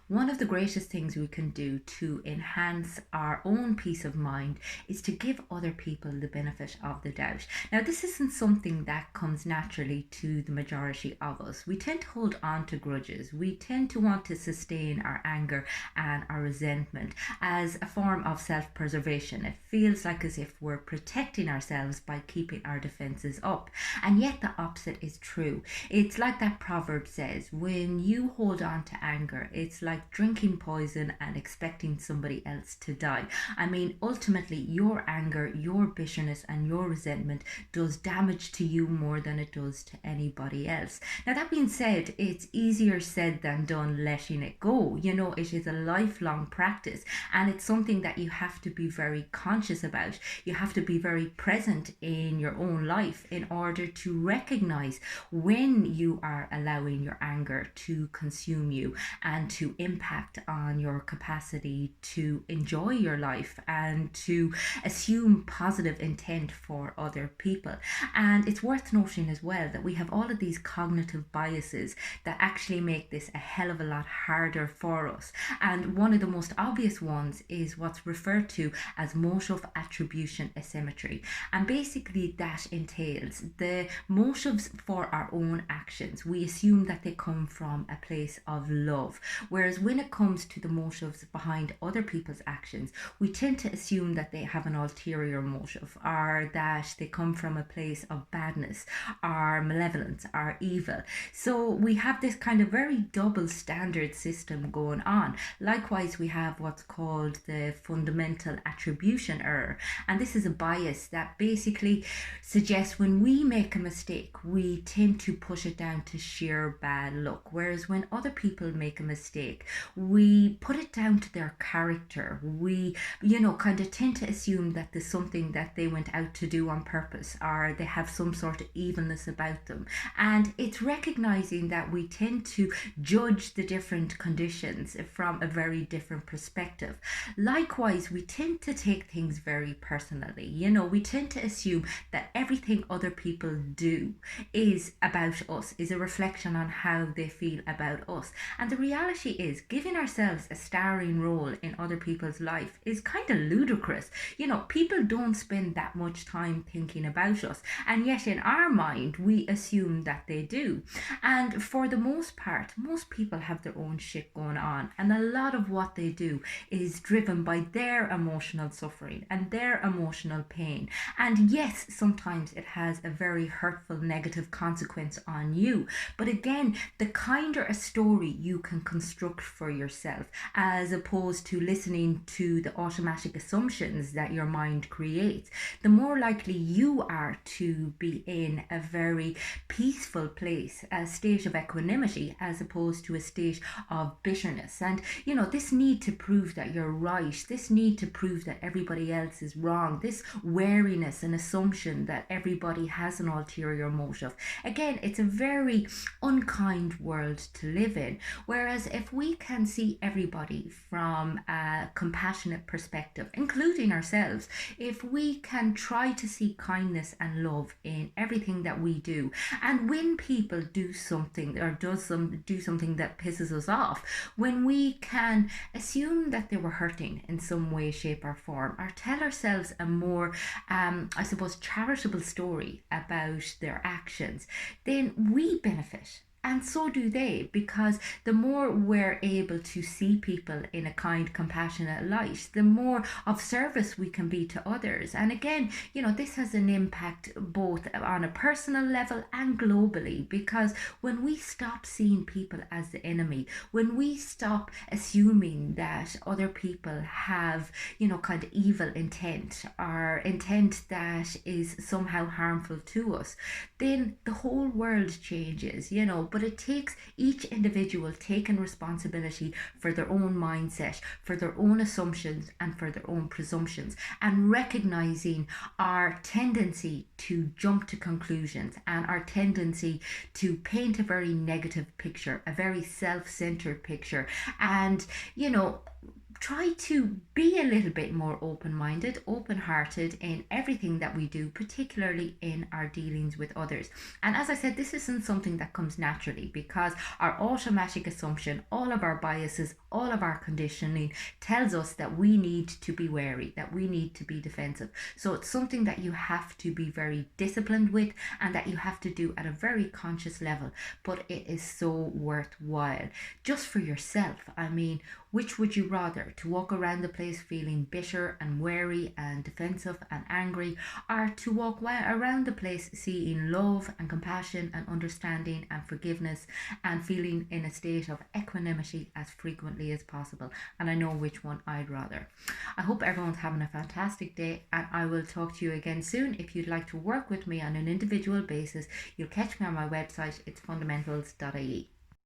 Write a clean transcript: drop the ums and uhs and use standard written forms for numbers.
One of the greatest things we can do to enhance our own peace of mind is to give other people the benefit of the doubt. Now, this isn't something that comes naturally to the majority of us. We tend to hold on to grudges. We tend to want to sustain our anger and our resentment as a form of self preservation. It feels like as if we're protecting ourselves by keeping our defenses up. And yet, the opposite is true. It's like that proverb says, when you hold on to anger, it's like drinking poison and expecting somebody else to die. I mean, ultimately, your anger, your bitterness, and your resentment does damage to you more than it does to anybody else. Now, that being said, it's easier said than done letting it go. You know, it is a lifelong practice, and it's something that you have to be very conscious about. You have to be very present in your own life in order to recognize when you are allowing your anger to consume you and to impact on your capacity to enjoy your life and to assume positive intent for other people. And it's worth noting as well that we have all of these cognitive biases that actually make this a hell of a lot harder for us. And one of the most obvious ones is what's referred to as motive attribution asymmetry. And basically, that entails the motives for our own actions. We assume that they come from a place of love. Whereas when it comes to the motives behind other people's actions, we tend to assume that they have an ulterior motive or that they come from a place of badness or malevolence or evil. So we have this kind of very double standard system going on. Likewise, we have what's called the fundamental attribution error. And this is a bias that basically suggests when we make a mistake, we tend to push it down to sheer bad luck. Whereas when other people make a mistake, we put it down to their character. We, kind of tend to assume that there's something that they went out to do on purpose or they have some sort of evilness about them. And it's recognizing that we tend to judge the different conditions from a very different perspective. Likewise, we tend to take things very personally. We tend to assume that everything other people do is about us, is a reflection on how they feel about us. And the reality is, giving ourselves a starring role in other people's life is kind of ludicrous. People don't spend that much time thinking about us, and yet in our mind, we assume that they do. And for the most part, most people have their own shit going on, and a lot of what they do is driven by their emotional suffering and their emotional pain. And yes, sometimes it has a very hurtful negative consequence on you. But again, the kinder a story you can construct for yourself, as opposed to listening to the automatic assumptions that your mind creates, the more likely you are to be in a very peaceful place, a state of equanimity, as opposed to a state of bitterness. And this need to prove that you're right, this need to prove that everybody else is wrong, this wariness and assumption that everybody has an ulterior motive. Again, it's a very unkind world to live in. Whereas if we can see everybody from a compassionate perspective, including ourselves, if we can try to see kindness and love in everything that we do, and when people do something or do something that pisses us off, when we can assume that they were hurting in some way, shape, or form, or tell ourselves a more I suppose, charitable story about their actions, then we benefit. And so do they, because the more we're able to see people in a kind, compassionate light, the more of service we can be to others. And again, this has an impact both on a personal level and globally, because when we stop seeing people as the enemy, when we stop assuming that other people have, kind of evil intent or intent that is somehow harmful to us, then the whole world changes, but it takes each individual taking responsibility for their own mindset, for their own assumptions, and for their own presumptions, and recognizing our tendency to jump to conclusions and our tendency to paint a very negative picture, a very self-centered picture, and try to be a little bit more open-minded, open-hearted in everything that we do, particularly in our dealings with others. And as I said, this isn't something that comes naturally, because our automatic assumption, all of our biases, all of our conditioning tells us that we need to be wary, that we need to be defensive. So it's something that you have to be very disciplined with, and that you have to do at a very conscious level. But it is so worthwhile just for yourself. I mean, which would you rather? To walk around the place feeling bitter and wary and defensive and angry, or to walk around the place seeing love and compassion and understanding and forgiveness and feeling in a state of equanimity as frequently as possible? And I know which one I'd rather. I hope everyone's having a fantastic day, and I will talk to you again soon. If you'd like to work with me on an individual basis, you'll catch me on my website. It's fundamentals.ie.